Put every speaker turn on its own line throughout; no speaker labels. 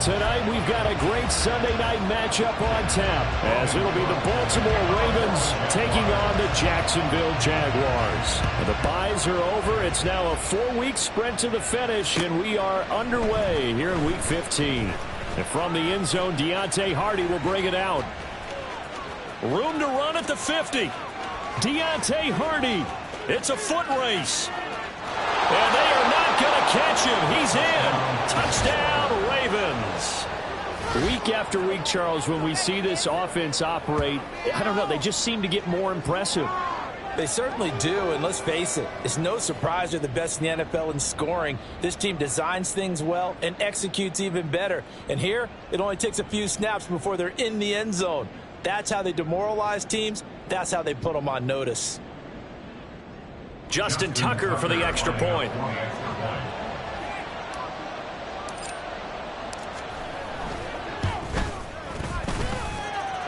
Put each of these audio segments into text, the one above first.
Tonight we've got a great Sunday night matchup on tap, as it'll be the Baltimore Ravens taking on the Jacksonville Jaguars. And the byes are over. It's now a 4-week sprint to the finish, and we are underway here in Week 15. And from the end zone, Deontay Hardy will bring it out. Room to run at the 50. Deontay Hardy. It's a foot race. And they are not going to catch him. He's in. Touchdown, Ravens. Week after week, Charles, when we see this offense operate, I don't know, they just seem to get more impressive.
They certainly do, and let's face it, it's no surprise they're the best in the NFL in scoring. This team designs things well and executes even better. And here, it only takes a few snaps before they're in the end zone. That's how they demoralize teams. That's how they put them on notice.
Justin Tucker for the extra point.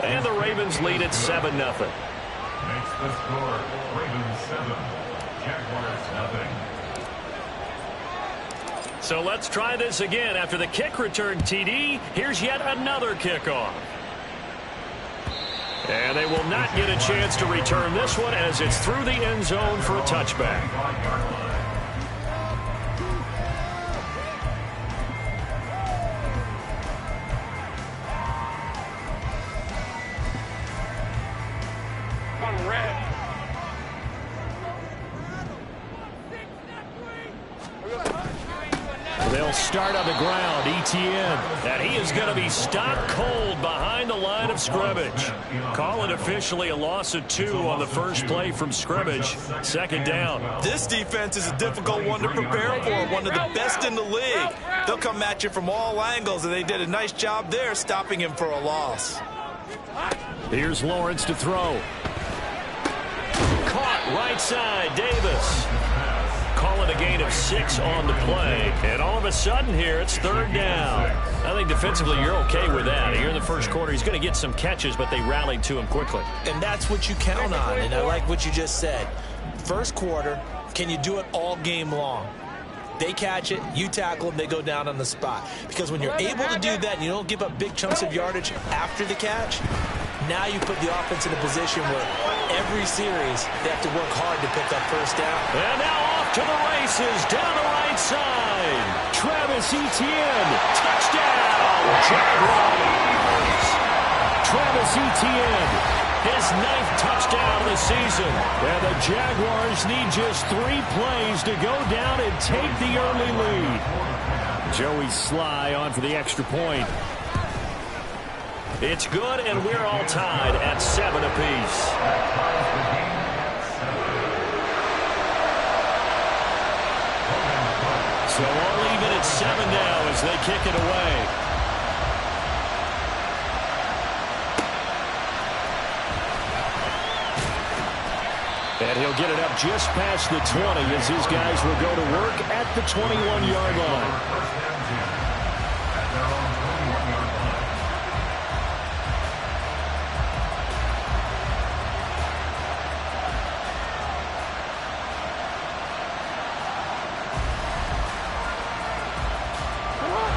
And the Ravens lead at 7-0.
Makes the score Ravens 7, Jaguars 0.
So let's try this again. After the kick return TD, here's yet another kickoff. And they will not get a chance to return this one as it's through the end zone for a touchback. They'll start on the ground. Etienne. And he is going to be stopped cold behind the line of scrimmage. Call it officially a loss of 2 on the first play from scrimmage. Second down.
This defense is a difficult one to prepare for, one of the best in the league. They'll come at you from all angles, and they did a nice job there stopping him for a loss.
Here's Lawrence to throw. Caught right side, Davis. Call it a gain of 6 on the play. And all of a sudden here, it's third down. I think defensively you're okay with that. Here in the first quarter, he's going to get some catches, but they rallied to him quickly.
And that's what you count on, and I like what you just said. First quarter, can you do it all game long? They catch it, you tackle them, they go down on the spot. Because when you're able to do that and you don't give up big chunks of yardage after the catch, now you put the offense in a position where every series they have to work hard to pick up first down.
And now off to the races down the right side. Travis Etienne. Touchdown, Jaguars. Travis Etienne. His 9th touchdown of the season. And the Jaguars need just 3 plays to go down and take the early lead. Joey Sly on for the extra point. It's good, and we're all tied at 7 apiece. So all even at 7 now as they kick it away. And he'll get it up just past the 20 as his guys will go to work at the 21-yard line.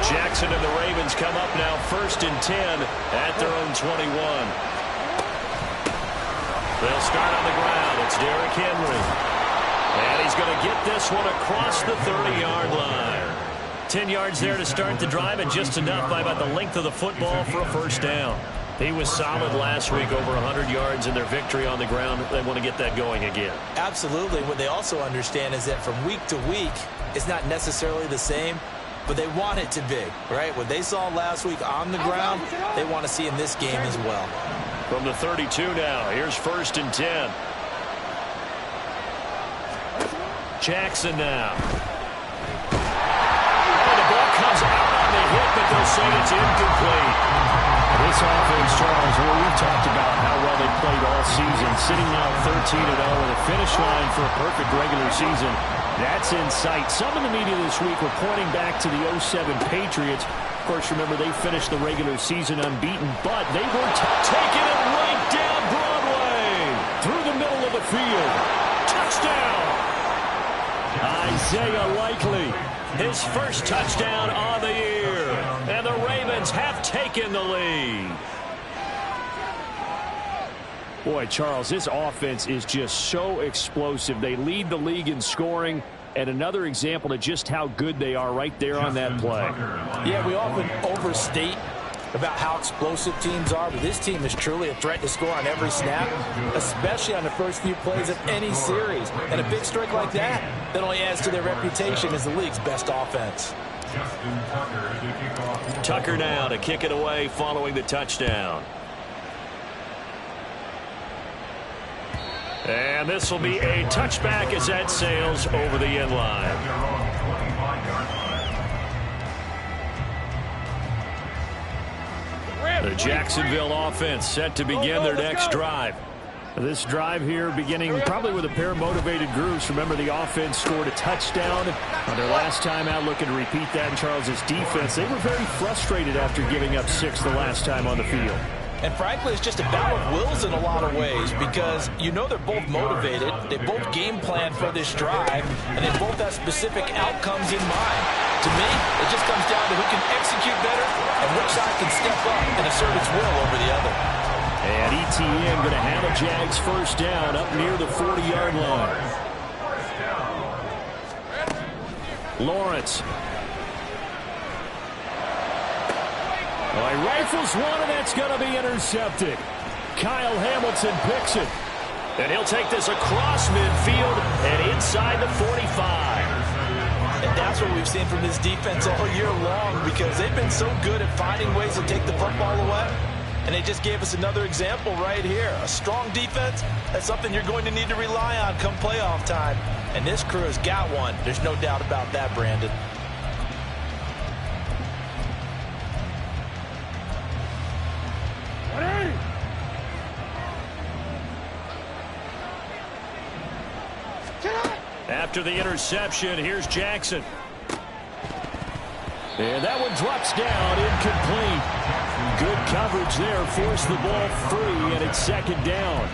Jackson and the Ravens come up now 1st and 10 at their own 21. They'll start on the ground. It's Derrick Henry. And he's going to get this one across the 30-yard line. 10 yards there to start the drive, and just enough by about the length of the football for a first down. He was solid last week, over 100 yards in their victory on the ground. They want to get that going again.
Absolutely. What they also understand is that from week to week, it's not necessarily the same, but they want it to be, right? What they saw last week on the ground, they want to see in this game as well.
From the 32 now, here's 1st and 10. Jackson now. And the ball comes out on the hit, but they'll say it's incomplete. This offense, Charles, well, we've talked about how well they played all season, sitting now 13-0 with a finish line for a perfect regular season. That's in sight. Some in the media this week were pointing back to the 07 Patriots. Of course, remember, they finished the regular season unbeaten, but they were taking it right down Broadway. Through the middle of the field. Touchdown! Isaiah Likely, his first touchdown on the year. And the Ravens Ravens have taken the lead. Boy, Charles, this offense is just so explosive. They lead the league in scoring, and another example of just how good they are right there on that play.
Yeah, we often overstate about how explosive teams are, but this team is truly a threat to score on every snap, especially on the first few plays of any series. And a big streak like that only adds to their reputation as the league's best offense.
Tucker now to kick it away following the touchdown. And this will be a touchback as that sails over the end line. The Jacksonville offense set to begin their next drive. This drive here beginning probably with a pair of motivated groups. Remember, the offense scored a touchdown on their last time out, looking to repeat that in Charles's defense. They were very frustrated after giving up 6 the last time on the field.
And frankly, it's just a battle of wills in a lot of ways because you know they're both motivated, they both game plan for this drive, and they both have specific outcomes in mind. To me, it just comes down to who can execute better and which side can step up and assert its will over the other.
And ETN going to have a Jags first down up near the 40-yard line. Lawrence. Well, he rifles one, and that's going to be intercepted. Kyle Hamilton picks it. And he'll take this across midfield and inside the 45.
And that's what we've seen from this defense all year long because they've been so good at finding ways to take the football away. And they just gave us another example right here. A strong defense, that's something you're going to need to rely on come playoff time. And this crew has got one. There's no doubt about that, Brandon.
After the interception, here's Jackson. And that one drops down, incomplete. Good coverage there, forced the ball free, and it's second down.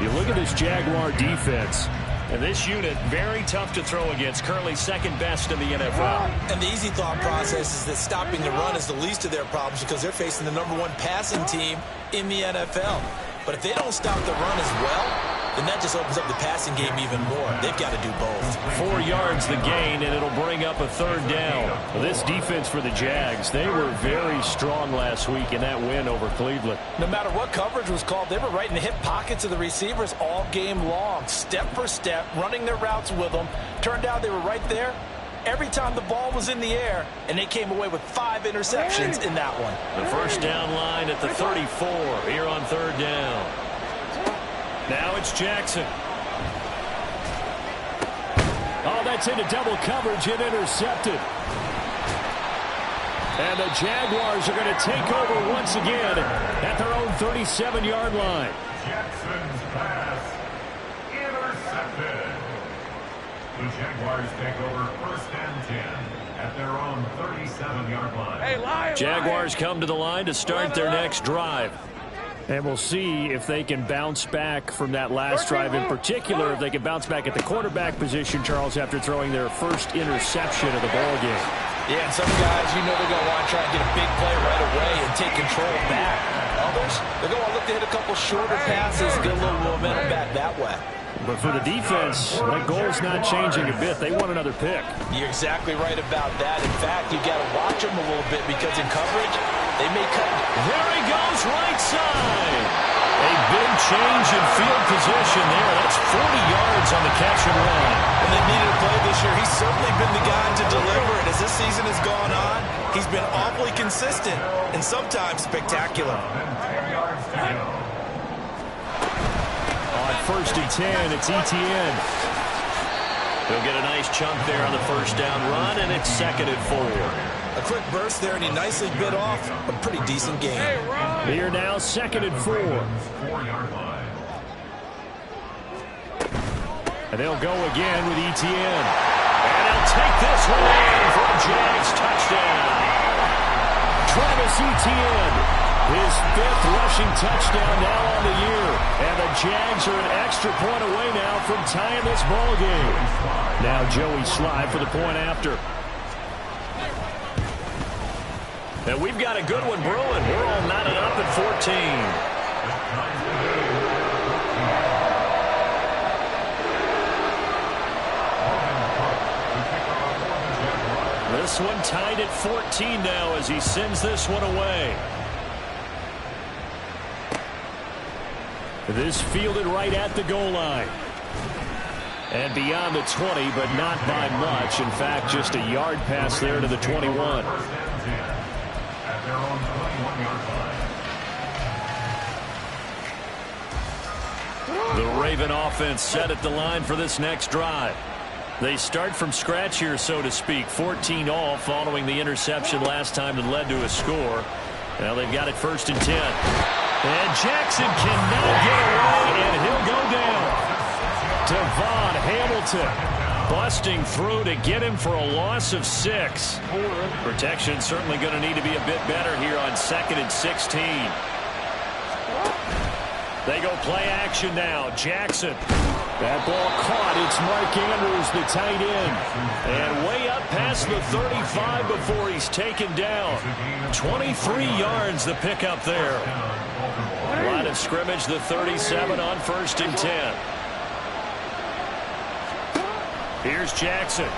You look at this Jaguar defense, and this unit, very tough to throw against, currently second best in the NFL.
And the easy thought process is that stopping the run is the least of their problems because they're facing the #1 passing team in the NFL. But if they don't stop the run as well, then that just opens up the passing game even more. They've got to do both.
4 yards the gain, and it'll bring up a third down. Well, this defense for the Jags, they were very strong last week in that win over Cleveland.
No matter what coverage was called, they were right in the hip pockets of the receivers all game long, step for step, running their routes with them. Turned out they were right there every time the ball was in the air, and they came away with 5 interceptions in that one.
The first down line at the 34 here on third down. Now it's Jackson. Oh, that's into double coverage and intercepted. And the Jaguars are going to take over once again at their own 37-yard line.
Jackson's pass intercepted. The Jaguars take over first and 10 at their own 37-yard line.
Hey, Jaguars come to the line to start their next drive. And we'll see if they can bounce back from that last drive, in particular, if they can bounce back at the quarterback position, Charles, after throwing their first interception of the ball game.
Yeah, and some guys, you know they're going to want to try and get a big play right away and take control back. Others, they're going to look to hit a couple shorter passes, get a little momentum back that way.
But for the defense, that goal's not changing a bit. They want another pick.
You're exactly right about that. In fact, you've got to watch them a little bit because in coverage, they may cut.
There he goes, right side. A big change in field position there. That's 40 yards on the catch and run.
And they needed a play this year. He's certainly been the guy to deliver it. As this season has gone on, he's been awfully consistent and sometimes spectacular.
On first and 10, it's ETN. He'll get a nice chunk there on the first down run, and it's second and 4.
A quick burst there, and he nicely bit off a pretty decent game.
Here now, second and 4. And they'll go again with ETN. And he'll take this one in for a Jags touchdown. Travis Etienne, his 5th rushing touchdown now on the year. And the Jags are an extra point away now from tying this ball game. Now Joey Slye for the point after. And we've got a good one brewing. We're all knotted up at 14. This one tied at 14 now as he sends this one away. This fielded right at the goal line. And beyond the 20, but not by much. In fact, just a yard pass there to the 21. The Raven offense set at the line for this next drive. They start from scratch here, so to speak. 14 all following the interception last time that led to a score. Now they've got it 1st and 10. And Jackson cannot get away, and he'll go down. Devon Hamilton busting through to get him for a loss of 6. Protection certainly going to need to be a bit better here on 2nd and 16. They go play action now. Jackson. That ball caught. It's Mark Andrews, the tight end. And way up past the 35 before he's taken down. 23 yards the pickup there. Line of scrimmage, the 37 on 1st and 10. Here's Jackson.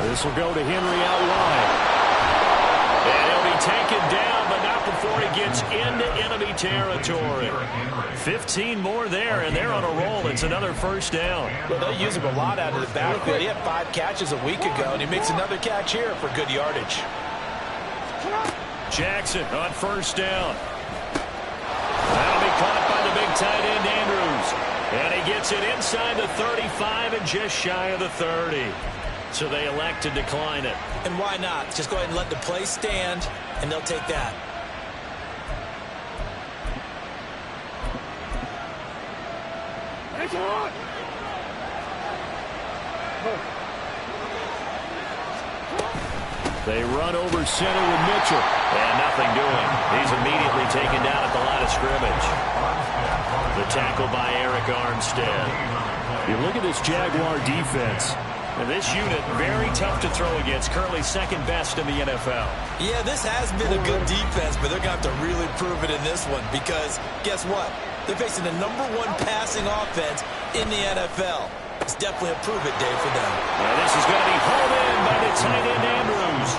This will go to Henry out wide. And he'll be taken down, but not before he gets into enemy territory. 15 more there, and they're on a roll. It's another 1st down.
Well, they'll use him a lot out of the backfield. He had 5 catches a week ago, and he makes another catch here for good yardage.
Jackson on 1st down. That'll be caught by the big tight end, Andrews. And he gets it inside the 35 and just shy of the 30. So they elect to decline it.
And why not? Just go ahead and let the play stand, and they'll take that.
They run over center with Mitchell. And nothing doing. He's immediately taken down at the line of scrimmage. The tackle by Eric Armstead. You look at this Jaguar defense. And this unit, very tough to throw against. Currently 2nd best in the NFL.
Yeah, this has been a good defense, but they're going to have to really prove it in this one. Because, guess what? They're facing the #1 passing offense in the NFL. It's definitely a prove-it day for them.
And this is going to be hauled in by the tight end Andrews.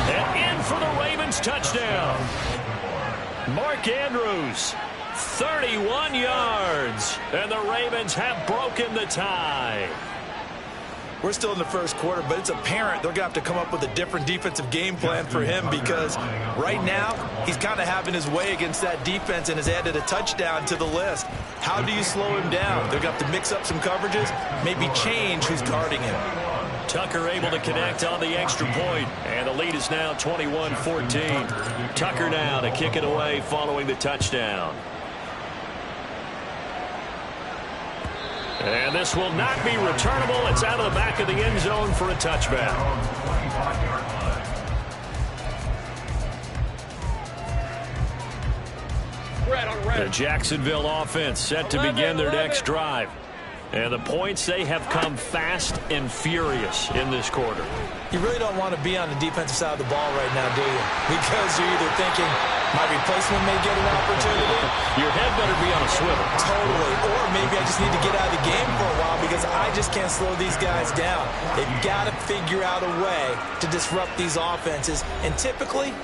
And in for the Ravens touchdown. Mark Andrews, 31 yards. And the Ravens have broken the tie.
We're still in the 1st quarter, but it's apparent they're going to have to come up with a different defensive game plan for him because right now he's kind of having his way against that defense and has added a touchdown to the list. How do you slow him down? They're going to have to mix up some coverages, maybe change who's guarding him.
Tucker able to connect on the extra point, and the lead is now 21-14. Tucker now to kick it away following the touchdown. And this will not be returnable. It's out of the back of the end zone for a touchback. The Jacksonville offense set to begin their next drive. And the points, they have come fast and furious in this quarter.
You really don't want to be on the defensive side of the ball right now, do you? Because you're either thinking, my replacement may get an opportunity.
Your head better be on a swivel.
Totally. Or maybe I just need to get out of the game for a while because I just can't slow these guys down. They've got to figure out a way to disrupt these offenses. And typically,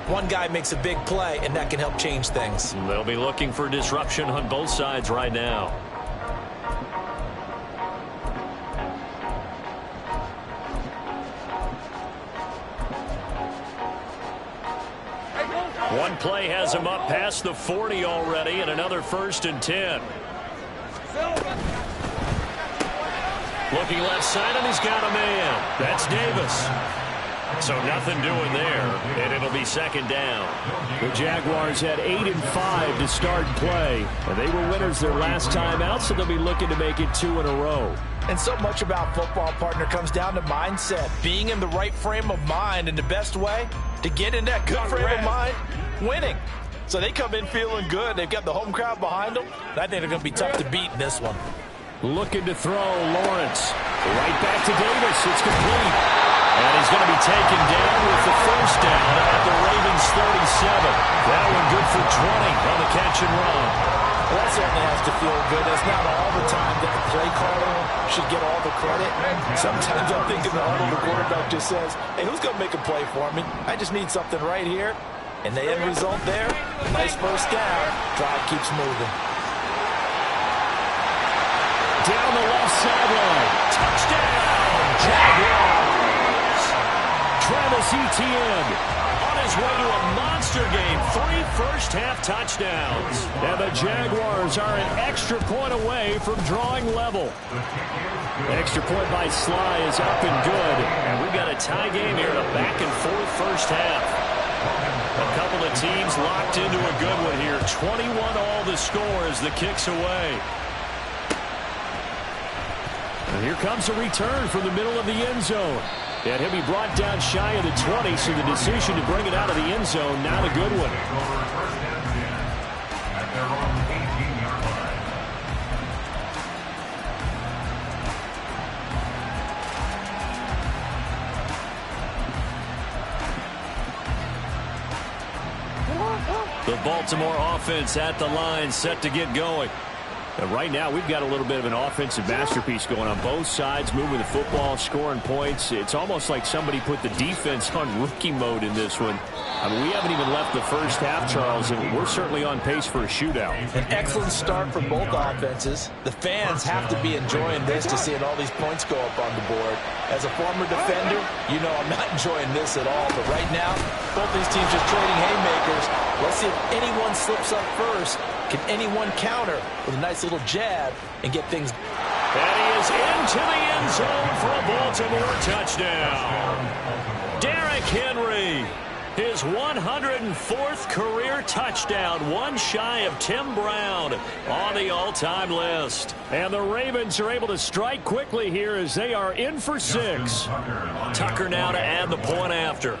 one guy makes a big play, and that can help change things.
They'll be looking for disruption on both sides right now. One play has him up past the 40 already, and another 1st and 10. Looking left side, and he's got a man. That's Davis. So nothing doing there, and it'll be 2nd down. The Jaguars had 8 and 5 to start play, and they were winners their last time out, so they'll be looking to make it 2 in a row.
And so much about football, partner, comes down to mindset. Being in the right frame of mind, and the best way to get in that good frame of mind, winning. So they come in feeling good. They've got the home crowd behind them. I think they're going to be tough to beat in this one.
Looking to throw, Lawrence. Right back to Davis. It's complete. And he's going to be taken down with the first down at the Ravens 37. That one good for 20 on the catch and run.
Well, that certainly has to feel good. It's not all the time that the play caller should get all the credit. Sometimes I'm thinking the quarterback just says, hey, who's going to make a play for me? I just need something right here. And the end result there, nice first down. Drive keeps moving.
Down the left sideline. Touchdown, Jaguars. Travis Etienne on his way to a monster game. 3 first-half touchdowns. And the Jaguars are an extra point away from drawing level. Extra point by Sly is up and good. And we've got a tie game here in a back-and-forth first half. A couple of teams locked into a good one here. 21 all the score as the kick's away. And here comes a return from the middle of the end zone. And he'll be brought down shy of the 20, so the decision to bring it out of the end zone, not a good one. The Baltimore offense at the line, set to get going. And right now, we've got a little bit of an offensive masterpiece going on both sides, moving the football, scoring points. It's almost like somebody put the defense on rookie mode in this one. I mean, we haven't even left the first half, Charles, and we're certainly on pace for a shootout.
An excellent start for both offenses. The fans have to be enjoying this to seeing all these points go up on the board. As a former defender, you know I'm not enjoying this at all. But right now, both these teams just trading haymakers. Let's see if anyone slips up first. Can anyone counter with a nice little jab and get things?
And he is into the end zone for a Baltimore touchdown. Derrick Henry, his 104th career touchdown, one shy of Tim Brown on the all-time list. And the Ravens are able to strike quickly here as they are in for 6. Tucker now to add the point after.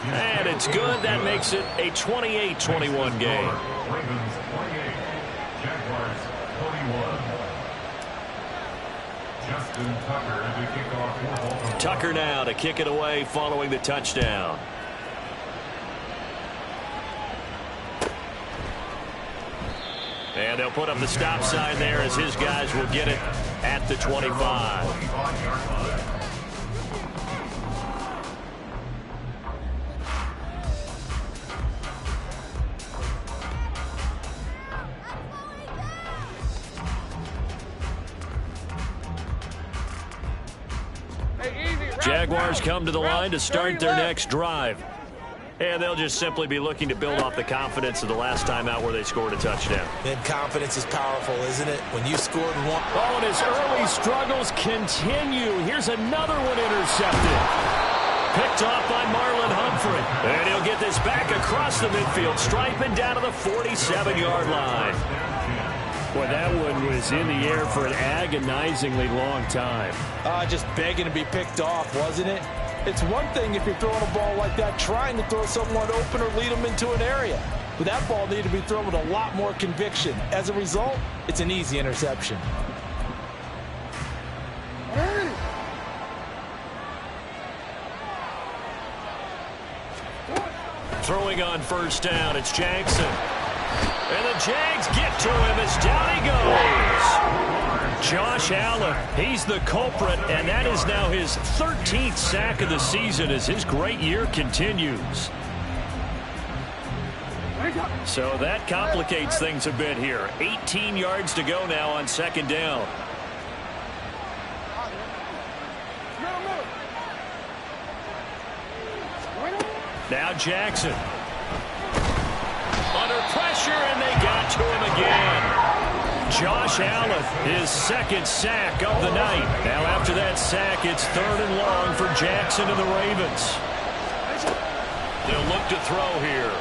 And it's good. That makes it a 28-21 game.
Ravens 28, Jaguars 21. Justin Tucker to kick off for Baltimore.
Tucker now to kick it away following the touchdown. And they'll put up the stop sign there as his guys will get it at the 25. Jaguars come to the line to start their next drive. And they'll just simply be looking to build off the confidence of the last time out where they scored a touchdown.
And confidence is powerful, isn't it? When you scored one.
Oh, and his early struggles continue. Here's another one intercepted. Picked off by Marlon Humphrey. And he'll get this back across the midfield, striping down to the 47-yard line. Boy, that one was in the air for an agonizingly long time.
Just begging to be picked off, wasn't it? It's one thing if you're throwing a ball like that, trying to throw someone open or lead them into an area. But that ball needed to be thrown with a lot more conviction. As a result, it's an easy interception.
Throwing on first down, it's Jackson. And the Jags get to him as down he goes. Josh Allen, he's the culprit, and that is now his 13th sack of the season as his great year continues. So that complicates things a bit here. 18 yards to go now on second down. Now Jackson. Under pressure, and they got to him again. Josh Allen, his second sack of the night. Now after that sack, it's 3rd and long for Jackson and the Ravens. They'll look to throw here.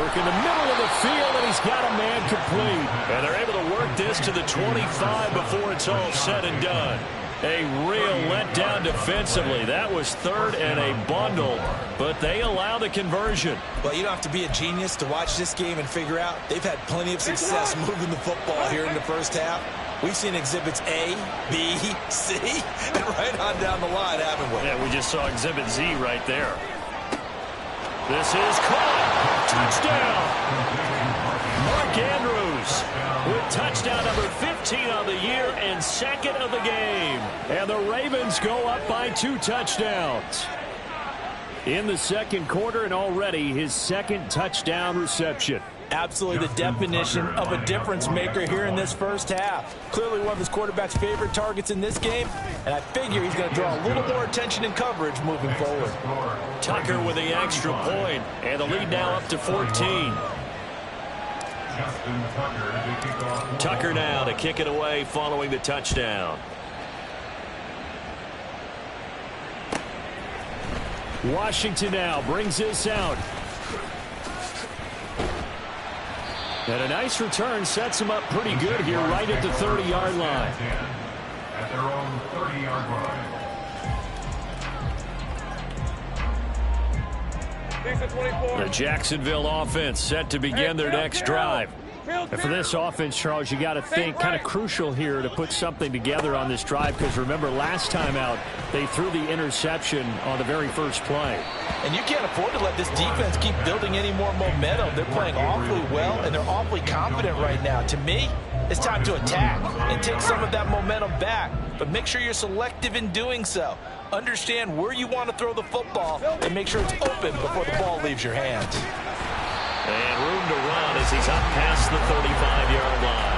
Work in the middle of the field, and he's got a man complete. And they're able to work this to the 25 before it's all said and done. A real letdown defensively. That was 3rd and a bundle, but they allow the conversion.
Well, you don't have to be a genius to watch this game and figure out they've had plenty of success moving the football here in the first half. We've seen exhibits A, B, C, and right on down the line, haven't we?
Yeah, we just saw exhibit Z right there. This is caught. Touchdown. Mark Andrews with touchdown number 15 on the year and second of the game. And the Ravens go up by 2 touchdowns. In the second quarter, and already his second touchdown reception.
Absolutely the definition of a difference maker here in this first half. Clearly one of his quarterback's favorite targets in this game, and I figure he's going to draw a little more attention and coverage moving forward.
Tucker with the extra point, and the lead now up to 14. Tucker now to kick it away following the touchdown. Washington now brings this out. And a nice return sets him up pretty good here right at the 30-yard line.
At their own 30-yard line.
The Jacksonville offense set to begin their next drive. And for this offense, Charles, you got to think kind of crucial here to put something together on this drive, because remember last time out they threw the interception on the very first play.
And you can't afford to let this defense keep building any more momentum. They're playing awfully well, and they're awfully confident right now. To me, it's time to attack and take some of that momentum back. But make sure you're selective in doing so. Understand where you want to throw the football and make sure it's open before the ball leaves your hands.
And room to run as he's up past the 35-yard line.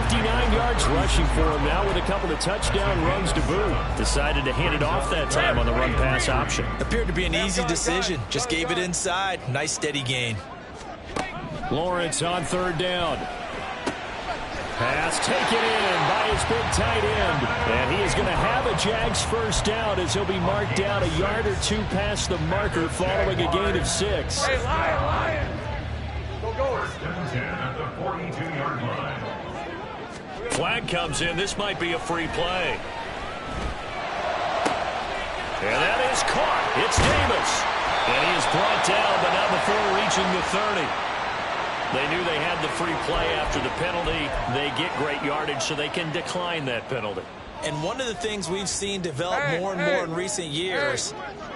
59 yards rushing for him now with a couple of touchdown runs to boot. Decided to hand it off that time on the run-pass option.
Appeared to be an easy decision. Just gave it inside. Nice steady gain.
Lawrence on third down. Pass taken in by his big tight end. And he is going to have a Jags first down as he'll be marked down a yard or 2 past the marker following a gain of 6.
Hey, Lion!
First and 10 at the 42-yard line.
Flag comes in. This might be a free play. And that is caught. It's Davis. And he is brought down, but not before reaching the 30. They knew they had the free play after the penalty. They get great yardage, so they can decline that penalty.
And one of the things we've seen develop more and more in recent years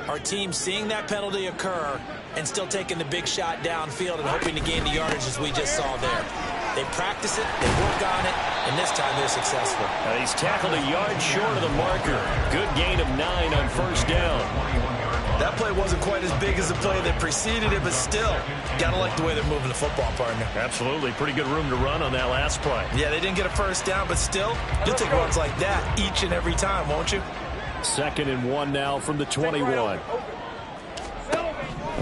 are teams seeing that penalty occur and still taking the big shot downfield and hoping to gain the yardage as we just saw there. They practice it, they work on it, and this time they're successful.
He's tackled a yard short of the marker. Good gain of 9 on first down.
That play wasn't quite as big as the play that preceded it, but still, got to like the way they're moving the football, partner.
Absolutely. Pretty good room to run on that last play.
Yeah, they didn't get a first down, but still, you'll take runs like that each and every time, won't you?
2nd and 1 now from the 21.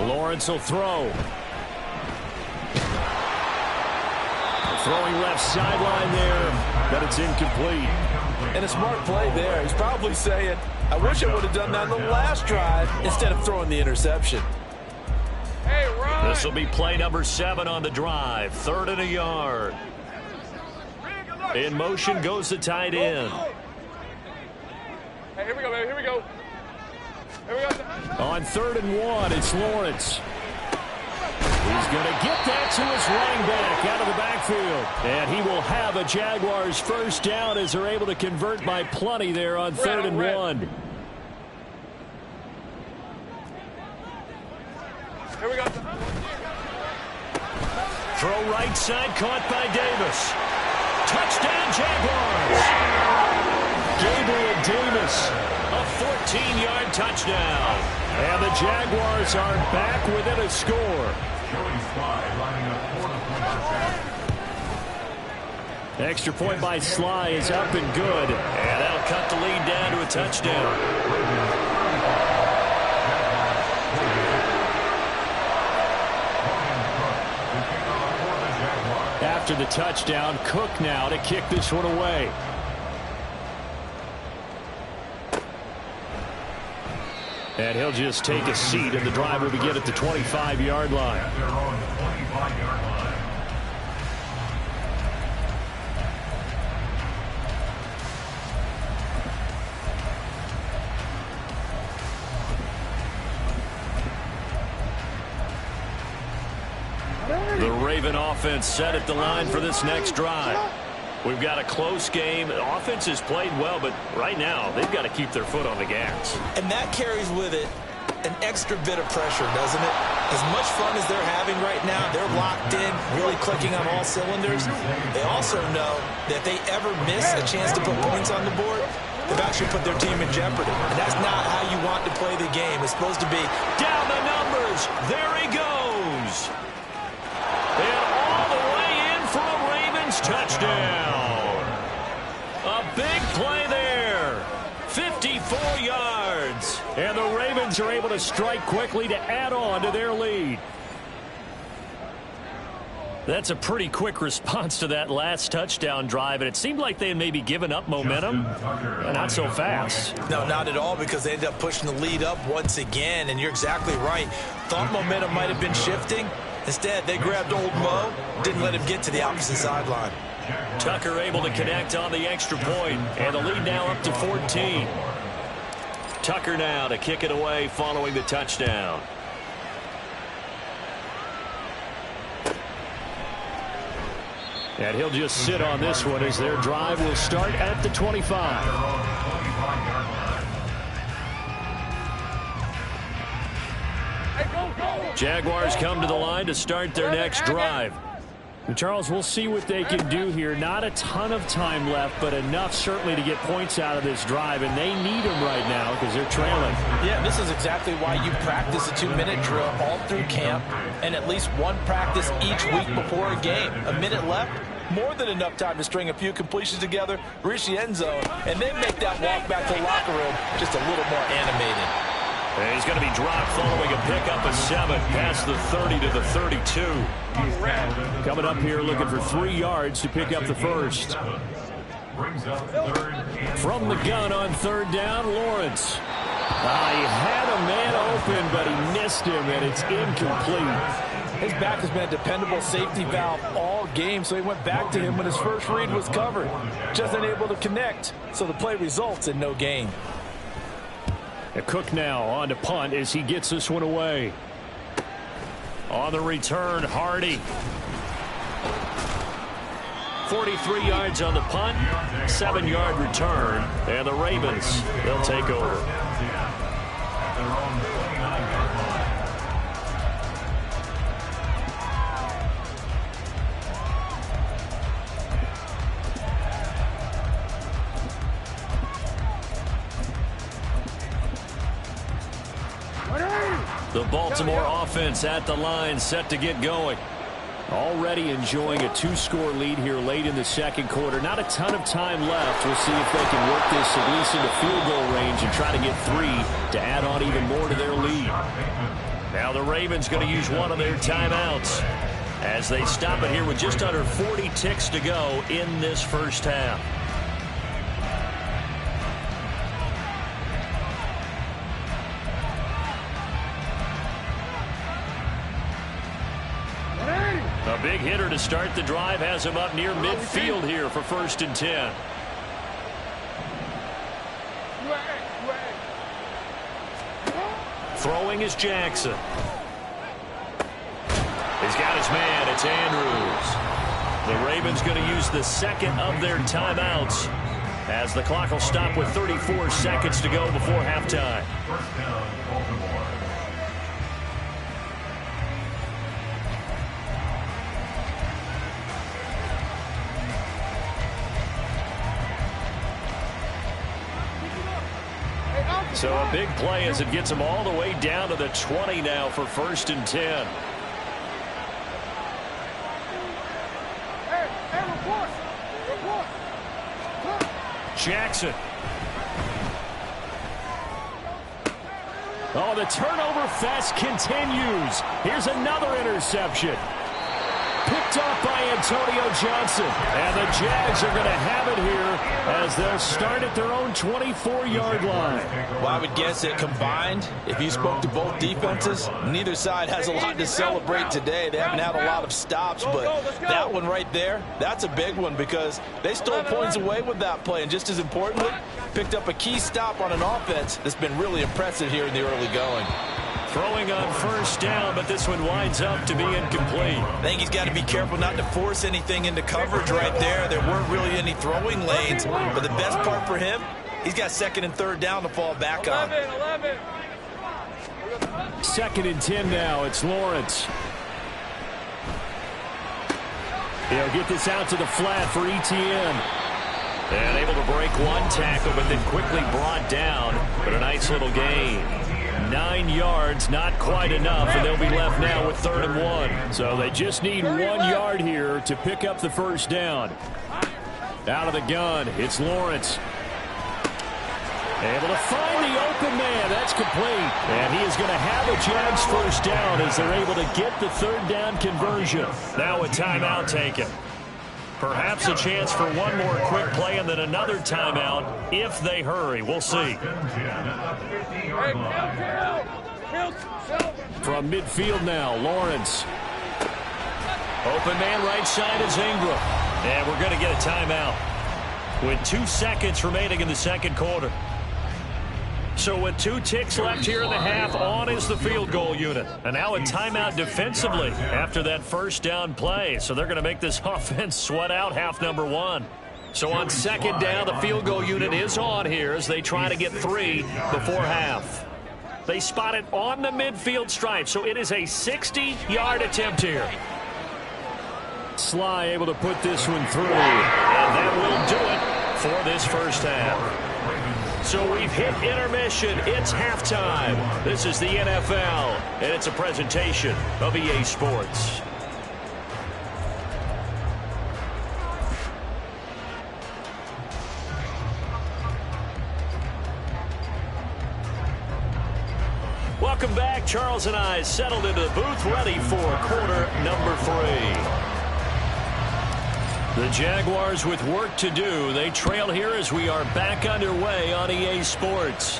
Lawrence will throw. Throwing left sideline there, but it's incomplete.
And a smart play there. He's probably saying, I wish I would have done that on the last drive instead of throwing the interception.
Hey, Ryan!
This will be play number 7 on the drive. 3rd and a yard. In motion goes the tight end.
Hey, here we go, baby. Here we go. Here we go.
On 3rd and 1, it's Lawrence. He's going to get that to his running back out of the backfield. And he will have a Jaguars first down as they're able to convert by plenty there on 3rd and 1.
Here we go.
Throw right side, caught by Davis. Touchdown, Jaguars. Gabriel Davis, a 14-yard touchdown. And the Jaguars are back within a score. Extra point by Sly is up and good. And that'll cut the lead down to a touchdown. After the touchdown, Cook now to kick this one away. And he'll just take a seat, and the drive will begin at the 25-yard line. The Raven offense set at the line for this next drive. We've got a close game. The offense has played well, but right now they've got to keep their foot on the gas.
And that carries with it an extra bit of pressure, doesn't it? As much fun as they're having right now, they're locked in, really clicking on all cylinders. They also know that if they ever miss a chance to put points on the board, they've actually put their team in jeopardy. And that's not how you want to play the game. It's supposed to be
down the numbers. There he goes. And all the way in for a Ravens touchdown. A big play there. 54 yards. And the Ravens are able to strike quickly to add on to their lead. That's a pretty quick response to that last touchdown drive, and it seemed like they had maybe given up momentum. Not so fast.
No, not at all, because they ended up pushing the lead up once again, and you're exactly right. Thought momentum might have been shifting. Instead, they grabbed old Mo, didn't let him get to the opposite sideline.
Tucker able to connect on the extra point, and the lead now up to 14. Tucker now to kick it away following the touchdown. And he'll just sit on this one as their drive will start at the 25. Jaguars come to the line to start their next drive. And Charles, we'll see what they can do here. Not a ton of time left, but enough certainly to get points out of this drive, and they need them right now because they're trailing.
Yeah, this is exactly why you practice a 2-minute drill all through camp and at least one practice each week before a game. A minute left, more than enough time to string a few completions together, reach the end zone, and then make that walk back to the locker room just a little more animated.
And he's going to be dropped following a pickup of 7 past the 30 to the 32. Coming up here looking for 3 yards to pick up the first. From the gun on third down, Lawrence. He had a man open, but he missed him, and it's incomplete.
His back has been a dependable safety valve all game, so he went back to him when his first read was covered. Just unable to connect, so the play results in no gain.
Cook now on to punt as he gets this one away. On the return, Hardy. 43 yards on the punt, 7-yard return, and the Ravens, they'll take over. The Baltimore offense at the line, set to get going. Already enjoying a 2-score lead here late in the second quarter. Not a ton of time left. We'll see if they can work this at least into field goal range and try to get 3 to add on even more to their lead. Now the Ravens going to use one of their timeouts as they stop it here with just under 40 ticks to go in this first half. A big hitter to start the drive has him up near midfield here for 1st and 10. Throwing is Jackson. He's got his man. It's Andrews. The Ravens going to use the second of their timeouts as the clock will stop with 34 seconds to go before halftime.
First down, Baltimore.
So a big play as it gets them all the way down to the 20 now for 1st and 10. Jackson. Oh, the turnover fest continues. Here's another interception. Picked off by Antonio Johnson. And the Jags are going to have it here as they'll start at their own 24-yard line.
Well, I would guess that combined, if you spoke to both defenses, neither side has a lot to celebrate today. They haven't had a lot of stops, but that one right there, that's a big one because they stole points away with that play. And just as importantly, picked up a key stop on an offense that's been really impressive here in the early going.
Throwing on first down, but this one winds up to be incomplete.
I think he's got to be careful not to force anything into coverage right there. There weren't really any throwing lanes, but the best part for him, he's got second and third down to fall back on.
11.
2nd and 10 now. It's Lawrence. He'll get this out to the flat for ETN. And able to break one tackle, but then quickly brought down. But a nice little gain. 9 yards, not quite enough, and they'll be left now with 3rd and 1. So they just need 1 yard here to pick up the first down. Out of the gun, it's Lawrence. Able to find the open man. That's complete. And he is going to have a Jags first down as they're able to get the 3rd down conversion. Now a timeout taken. Perhaps a chance for one more quick play and then another timeout if they hurry. We'll see. From midfield now, Lawrence. Open man right side is Ingram. And we're going to get a timeout with 2 seconds remaining in the 2nd quarter. So with 2 ticks left here in the half, on is the field goal unit. And now a timeout defensively after that first down play. So they're going to make this offense sweat out half number 1. So on 2nd down, the field goal unit is on here as they try to get 3 before half. They spot it on the midfield stripe, so it is a 60-yard attempt here. Sly able to put this one through, and that will do it for this first half. So we've hit intermission. It's halftime. This is the NFL, and it's a presentation of EA Sports. Welcome back. Charles and I settled into the booth, ready for quarter number 3. The Jaguars with work to do. They trail here as we are back underway on EA Sports.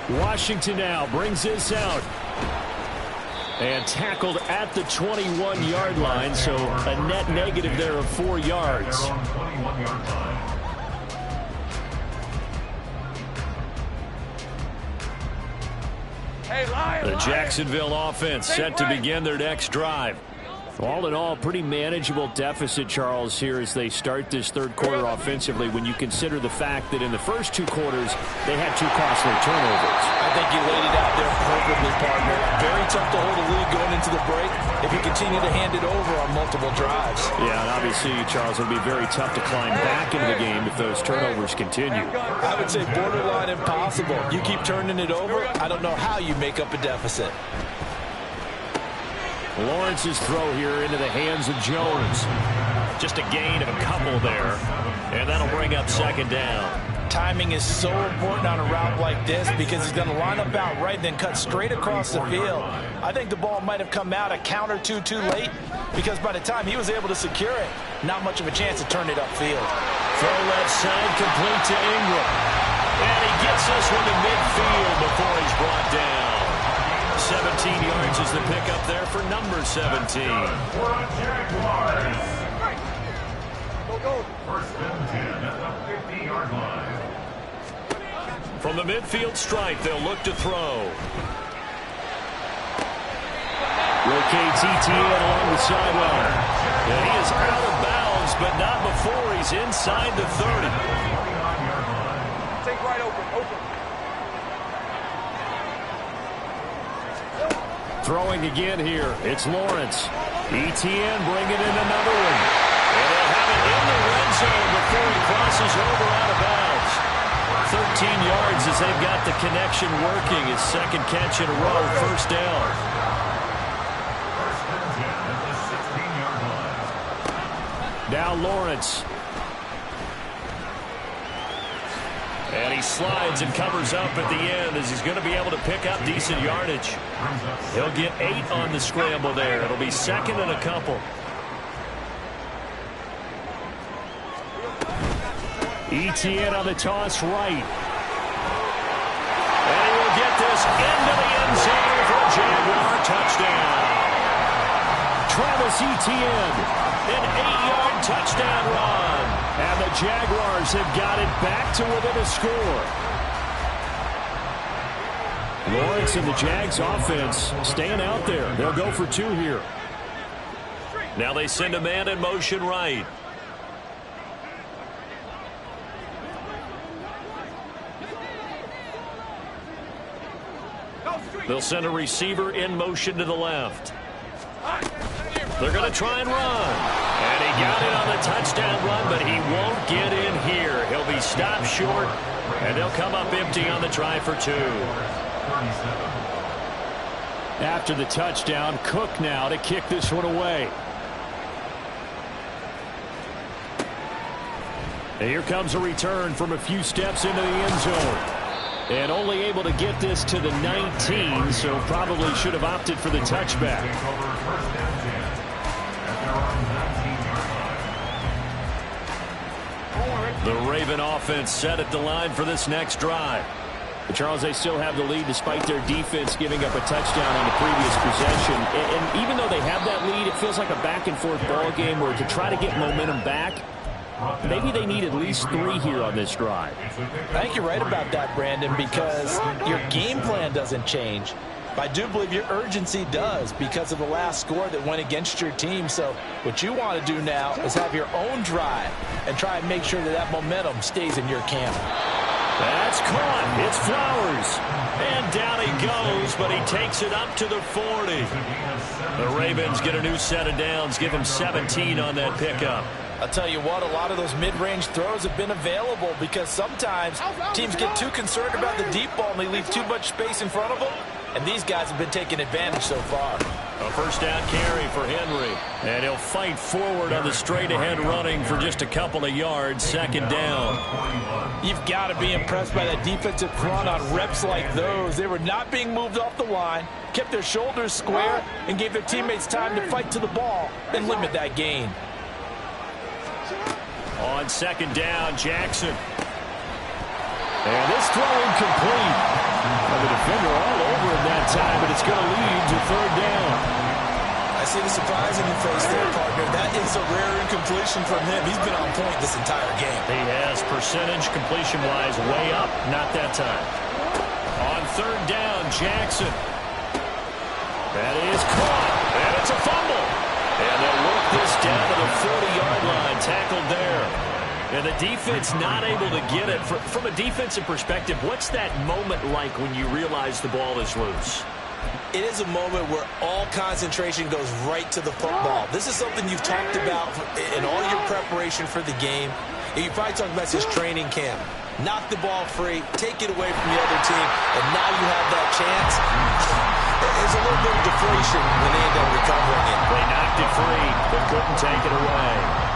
Washington now brings this out. And tackled at the 21-yard line, so a net negative there of 4 yards. The Jacksonville offense set to begin their next drive. All in all, pretty manageable deficit, Charles, here as they start this 3rd quarter offensively when you consider the fact that in the first 2 quarters, they had 2 costly turnovers.
I think you laid it out there perfectly, partner. Very tough to hold a lead going into the break if you continue to hand it over on multiple drives.
Yeah, and obviously, Charles, it'll be very tough to climb back into the game if those turnovers continue.
I would say borderline impossible. You keep turning it over, I don't know how you make up a deficit.
Lawrence's throw here into the hands of Jones. Just a gain of a couple there. And that'll bring up 2nd down.
Timing is so important on a route like this because he's going to line up out right, then cut straight across the field. I think the ball might have come out a count or two too late because by the time he was able to secure it, not much of a chance to turn it upfield.
Throw left side complete to Ingram. And he gets this one to midfield before he's brought down. 17 yards is the pickup there for number 17.
First and 10 at the 50-yard line.
From the midfield stripe, they'll look to throw. Rotates ETN along the sideline. And he is out of bounds, but not before he's inside the 30.
Take right open.
Throwing again here, it's Lawrence. ETN bringing in another one. And they'll have it in the red zone before he crosses over out of bounds. 13 yards as they've got the connection working. His 2nd catch in a row, first down.
First and 10 at the 16-yard line.
Now Lawrence. And he slides and covers up at the end as he's going to be able to pick up decent yardage. He'll get 8 on the scramble there. It'll be 2nd and a couple. ETN on the toss right. And he will get this into the end zone for a Jaguar touchdown. Travis Etienne, an 8-yard touchdown run. And the Jaguars have got it back to within a score. Lawrence and the Jags offense staying out there. They'll go for 2 here.
Now they send a man in motion right. They'll send a receiver in motion to the left. They're going to try and run. And he got it on the touchdown run, but he won't get in here. He'll be stopped short, and they'll come up empty on the try for 2.
After the touchdown, Cook now to kick this one away. And here comes a return from a few steps into the end zone. And only able to get this to the 19, so probably should have opted for the touchback.
The Raven offense set at the line for this next drive.
But Charles, they still have the lead despite their defense giving up a touchdown on the previous possession. And even though they have that lead, it feels like a back-and-forth ball game where to try to get momentum back, maybe they need at least 3 here on this drive.
I think you're right about that, Brandon, because your game plan doesn't change. But I do believe your urgency does because of the last score that went against your team. So what you want to do now is have your own drive and try and make sure that that momentum stays in your camp.
That's caught. It's Flowers. And down he goes, but he takes it up to the 40. The Ravens get a new set of downs, give them 17 on that pickup.
I'll tell you what, a lot of those mid-range throws have been available because sometimes teams get too concerned about the deep ball and they leave too much space in front of them. And these guys have been taking advantage so far.
A first down carry for Henry. And he'll fight forward on the straight-ahead running for just a couple of yards. Second down.
You've got to be impressed by that defensive front on reps like those. They were not being moved off the line, kept their shoulders square, and gave their teammates time to fight to the ball and limit that gain.
On second down, Jackson.
And this throw incomplete. And the defender all over him that time, but it's going to lead to 3rd down.
I see the surprise in your face there, partner. That is a rare incompletion from him. He's been on point this entire game.
He has percentage completion-wise way up, not that time. On 3rd down, Jackson. That is caught, and it's a fumble. And they'll work this down to the 40-yard line, tackled there. And the defense not able to get it. From a defensive perspective, what's that moment like when you realize the ball is loose?
It is a moment where all concentration goes right to the football. This is something you've talked about in all your preparation for the game. You probably talked about this training camp. Knock the ball free, take it away from the other team, and now you have that chance. There's a little bit of deflation when they end up recovering it.
They knocked it free, but couldn't take it away.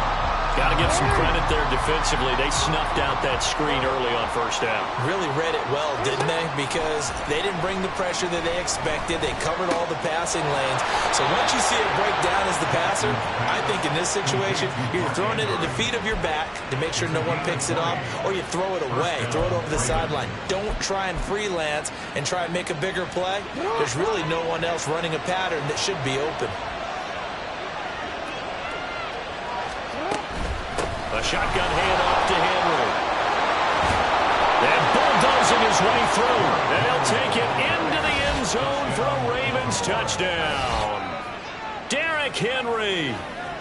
Got to give some credit there defensively. They snuffed out that screen early on first down.
Really read it well, didn't they? Because they didn't bring the pressure that they expected. They covered all the passing lanes. So once you see it break down as the passer, I think in this situation, you're throwing it at the feet of your back to make sure no one picks it up, or you throw it away, throw it over the sideline. Don't try and freelance and try and make a bigger play. There's really no one else running a pattern that should be open.
A shotgun handoff to Henry. And bulldozing his way through. And he'll take it into the end zone for a Ravens touchdown. Derrick Henry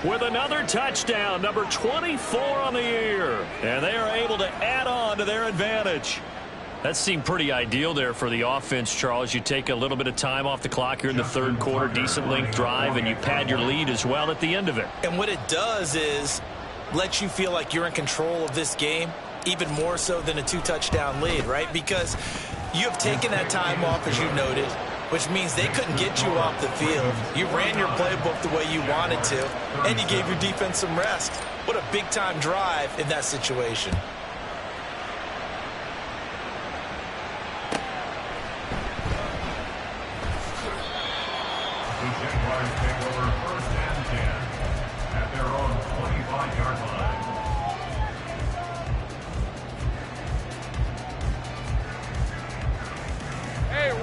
with another touchdown, number 24 on the year. And they are able to add on to their advantage. That seemed pretty ideal there for the offense, Charles. You take a little bit of time off the clock here in the 3rd quarter, decent length drive, and you pad your lead as well at the end of it.
And what it does is let you feel like you're in control of this game, even more so than a 2-touchdown lead, right? Because you have taken that time off, as you noted, which means they couldn't get you off the field. You ran your playbook the way you wanted to, and you gave your defense some rest. What a big-time drive in that situation.
The Jaguars take over 1st and 10 at their own 25-yard line.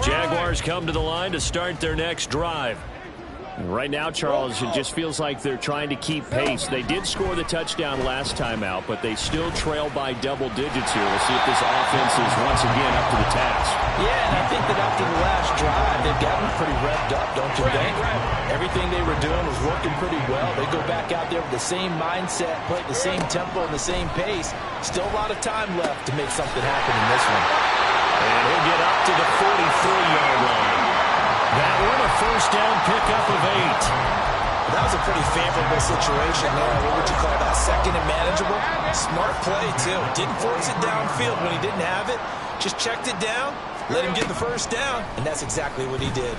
Jaguars come to the line to start their next drive.
Right now, Charles, it just feels like they're trying to keep pace. They did score the touchdown last time out, but they still trail by double digits here. We'll see if this offense is once again up to the task.
Yeah, and I think that after the last drive, they've gotten pretty revved up, don't you think? Everything they were doing was working pretty well. They go back out there with the same mindset, play at the same tempo and the same pace. Still a lot of time left to make something happen in this one.
And he'll get up to the 43-yard line. That one a first down pickup of 8.
That was a pretty favorable situation there. What would you call that? Second and manageable? Smart play, too. Didn't force it downfield when he didn't have it. Just checked it down, let him get the first down, and that's exactly what he did.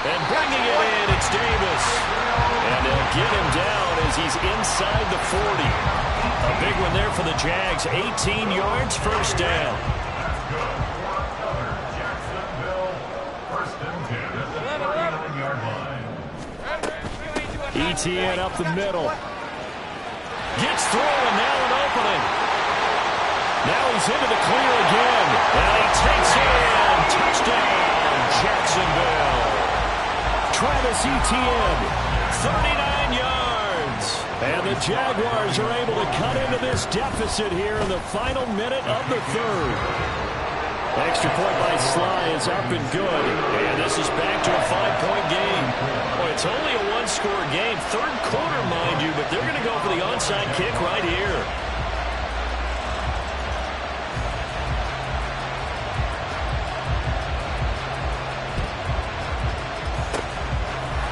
And bringing it in, it's Davis. And they'll get him down as he's inside the 40. A big one there for the Jags. 18 yards, first down. ETN up the middle. Gets through, and now an opening. Now he's into the clear again. And he takes it in. Touchdown, Jacksonville. Travis Etienne, 39 yards. And the Jaguars are able to cut into this deficit here in the final minute of the third. Extra point by Sly is up and good. And this is back to a 5-point game. Boy, it's only a one-score game. Third quarter, mind you, but they're going to go for the onside kick right here.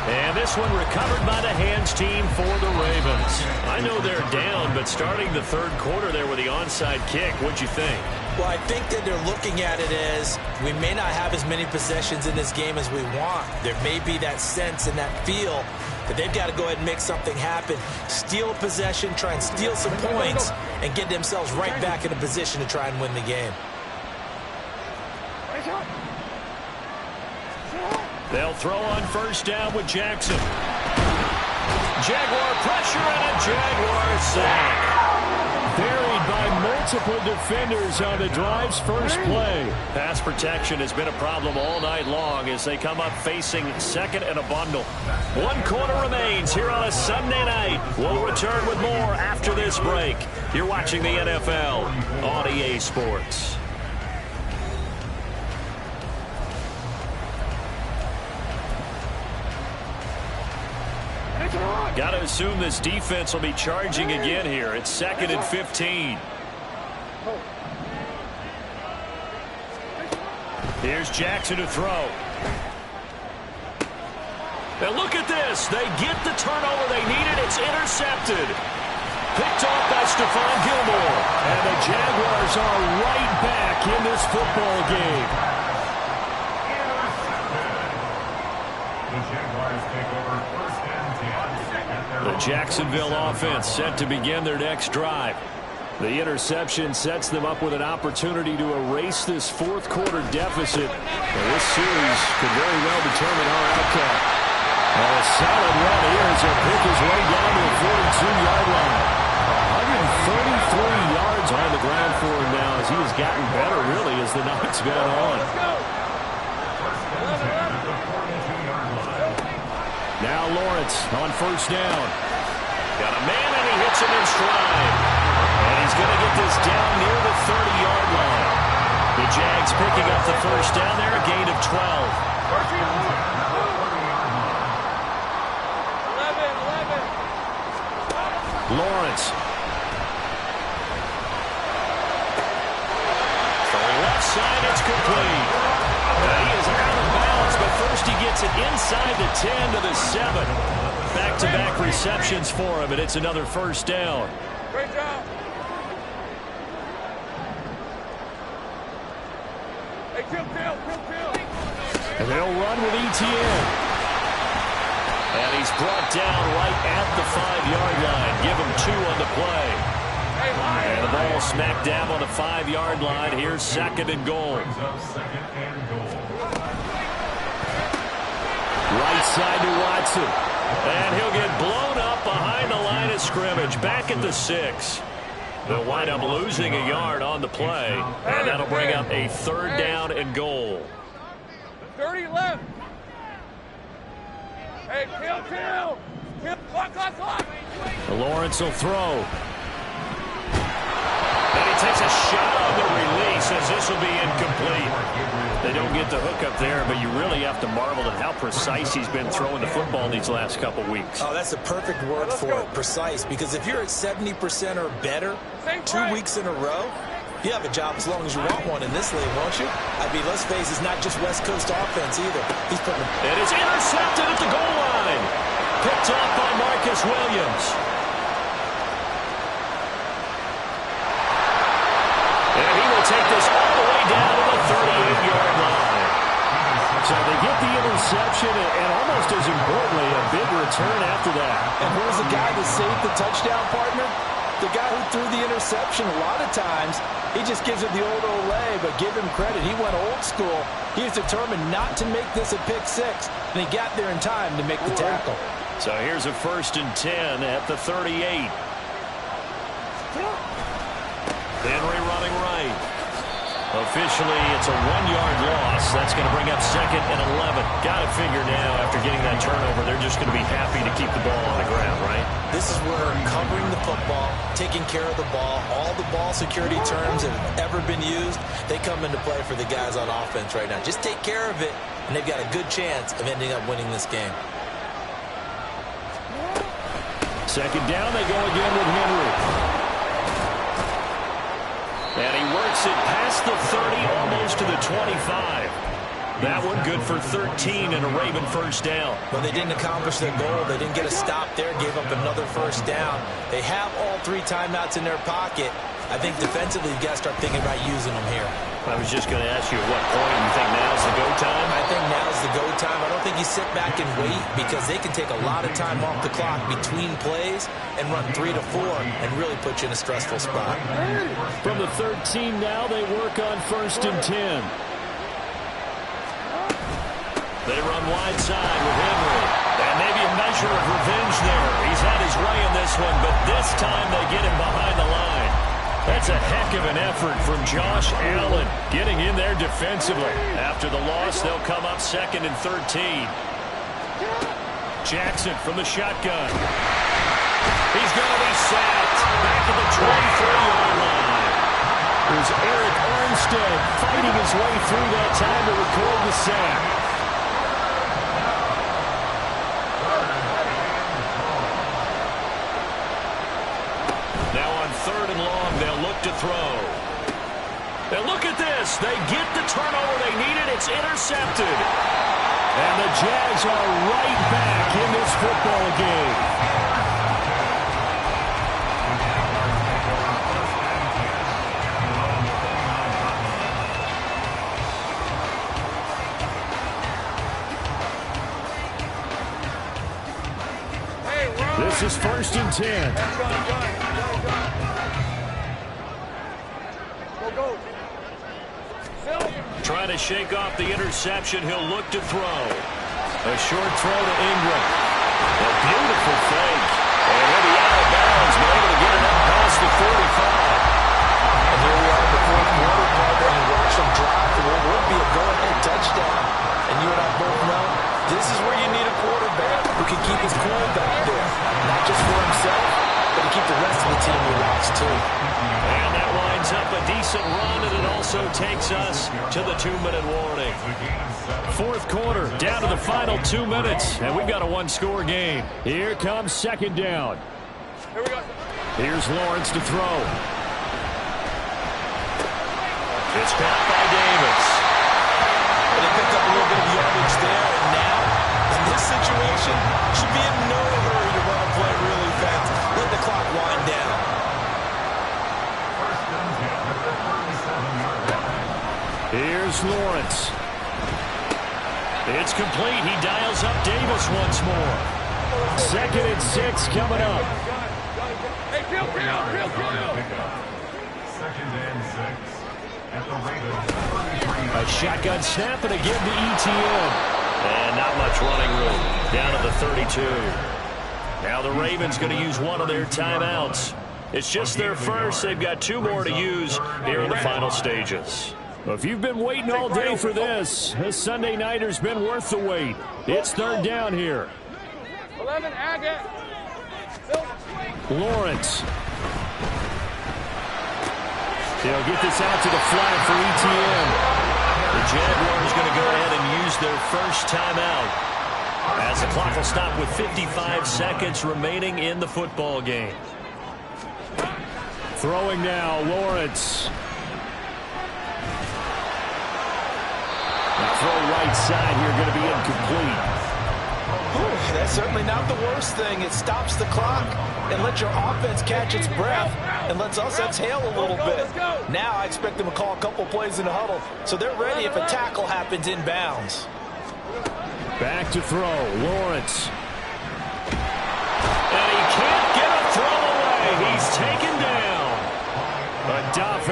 And this one recovered by the hands team for the Ravens. I know they're down, but starting the third quarter there with the onside kick, what'd you think?
Well, I think that they're looking at it as we may not have as many possessions in this game as we want. There may be that sense and that feel that they've got to go ahead and make something happen. Steal possession, try and steal some points, and get themselves right back in a position to try and win the game.
They'll throw on first down with Jackson. Jaguar pressure and a Jaguar sack. Buried by multiple defenders on the drive's first play. Pass protection has been a problem all night long as they come up facing second and a bundle. One quarter remains here on a Sunday night. We'll return with more after this break. You're watching the NFL on EA Sports. Got to assume this defense will be charging again here. It's 2nd and 15. Here's Jackson to throw. Now look at this. They get the turnover they needed. It's intercepted. Picked off by Stephon Gilmore. And the Jaguars are right back in this football game.
The Jaguars take over first and 10.
The Jacksonville offense set to begin their next drive. The interception sets them up with an opportunity to erase this fourth quarter deficit. And this series could very well determine our outcome. And a solid run here as he'll pick his way down to the 42-yard line. 133 yards on the ground for him now as he has gotten better really as the night's gone on. Now Lawrence on first down. Got a man and he hits him in stride. And he's going to get this down near the 30-yard line. The Jags picking up the first down there, a gain of 12. Lawrence. From the left side, it's complete. He is out of bounds, but first he gets it inside the 10 to the 7. Back-to-back receptions for him, and it's another first down.
Great job. Hey, kill.
And they'll run with ETN. And he's brought down right at the 5-yard line. Give him 2 on the play. And the ball smack dab on the 5-yard line. Here's 2nd and goal. Right side to Watson. And he'll get blown up behind the line of scrimmage. Back at the 6. They'll wind up losing a yard on the play. And that'll bring up a 3rd down and goal.
30 Hey, left. Hey, kill. Clock.
Lawrence will throw. And he takes a shot on the release as this will be incomplete. They don't get the hook up there, but you really have to marvel at how precise he's been throwing the football these last couple weeks.
Oh, that's the perfect word for it, precise, because if you're at 70% or better 2 weeks in a row, you have a job as long as you want one in this league, won't you? I mean, let's face it, it's not just West Coast offense either. He's putting
it is intercepted at the goal line. Picked up by Marcus Williams. And he will take this all the way down to the 38-yard line. So they get the interception and almost as importantly, a big return after that.
And who's the guy that saved the touchdown, partner? The guy who threw the interception. A lot of times, he just gives it the old Olay, but give him credit. He went old school. He was determined not to make this a pick six, and he got there in time to make the tackle.
So here's a 1st and 10 at the 38. Henry running right. Officially, it's a 1-yard loss. That's going to bring up 2nd and 11. Got to figure now, after getting that turnover, they're just going to be happy to keep the ball on the ground, right?
This is where covering the football, taking care of the ball, all the ball security terms that have ever been used, they come into play for the guys on offense right now. Just take care of it, and they've got a good chance of ending up winning this game.
2nd down, they go again with Henry. And he works it past the 30, almost to the 25. That one good for 13 and a Raven 1st down.
Well, they didn't accomplish their goal. They didn't get a stop there, gave up another 1st down. They have all 3 timeouts in their pocket. I think defensively, you've got to start thinking about using them here.
I was just going to ask you at what point you think now's the go time?
I think now's the go time. I don't think you sit back and wait because they can take a lot of time off the clock between plays and run 3 to 4 and really put you in a stressful spot.
From the 13 now, they work on 1st and 10. They run wide side with Henry. And maybe a measure of revenge there. He's had his way in this one, but this time they get him behind the line. That's a heck of an effort from Josh Allen getting in there defensively. After the loss, they'll come up 2nd and 13. Jackson from the shotgun. He's going to be sacked back at the 23-yard line. There's Eric Armstead fighting his way through that time to record the sack. Now on 3rd and long, they'll look to throw. And look at this. They get the turnover they needed. It's intercepted. And the Jags are right back in this football game. This is 1st and 10.
Go.
Trying to shake off the interception. He'll look to throw. A short throw to Ingram. A beautiful fake. And he'll be out of bounds, but able to get it up past the 45.
And here we are in the 4th quarter, partner, and watch them drive for what would be a go-ahead touchdown. And you and I both know this is where you need a quarterback who can keep his cool back there. Not just for himself, but to keep the rest of the team relaxed, too.
And that winds up a decent run, and it also takes us to the 2-minute warning. 4th quarter, down to the final 2 minutes, and we've got a 1-score game. Here comes 2nd down.
Here we go.
Here's Lawrence to throw. It's caught by Davis.
And they picked up a little bit of yardage there, and now, in this situation, should be in no hurry to run a play really fast. Let the clock wind down.
Here's Lawrence. It's complete. He dials up Davis once more. 2nd and 6 coming up.
Hey, kill.
2nd and 6 at the Raven 33.
A shotgun snap and again to ETN. And not much running room. Down to the 32. Now the Ravens going to use one of their timeouts. It's just their first. They've got 2 more to use here in the final stages. Well, if you've been waiting all day for this Sunday nighter's been worth the wait. It's third down here.
11, Agate.
Lawrence. They'll get this out to the flat for ETN. The Jaguars going to go ahead and use their first timeout as the clock will stop with 55 seconds remaining in the football game. Throwing now, Lawrence. The throw right side here going to be incomplete.
That's certainly not the worst thing. It stops the clock and lets your offense catch its breath and lets us exhale a little bit. Now I expect them to call a couple plays in the huddle, so they're ready if a tackle happens inbounds.
Back to throw, Lawrence. And he can't get a throw away. He's taken down. Gotw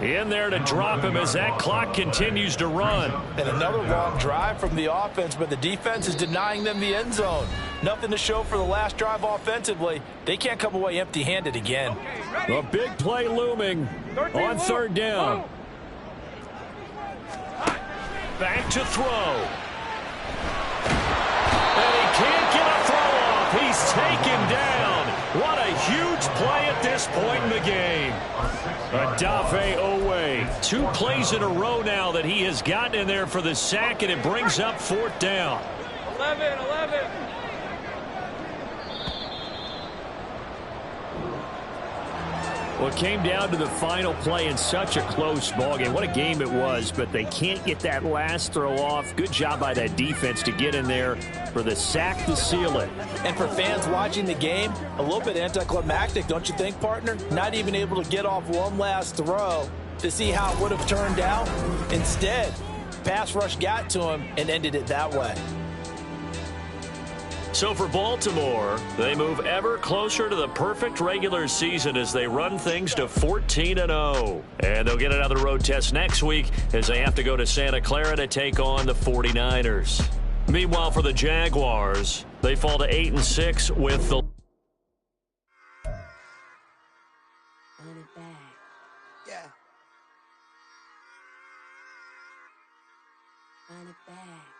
in there to drop him as that clock continues to run.
And another long drive from the offense, but the defense is denying them the end zone. Nothing to show for the last drive offensively. They can't come away empty-handed again.
A big play looming on third down. Back to throw. And he can't get a throw off. He's taken down. What a huge play at this point in the game. Gotw 2 plays in a row now that he has gotten in there for the sack, and it brings up fourth down.
11.
Well, it came down to the final play in such a close ballgame. What a game it was, but they can't get that last throw off. Good job by that defense to get in there for the sack to seal it.
And for fans watching the game, a little bit anticlimactic, don't you think, partner? Not even able to get off one last throw to see how it would have turned out. Instead, pass rush got to him and ended it that way.
So for Baltimore, they move ever closer to the perfect regular season as they run things to 14-0. And they'll get another road test next week as they have to go to Santa Clara to take on the 49ers. Meanwhile, for the Jaguars, they fall to 8-6 with the...
On it back.
Yeah.
On it back.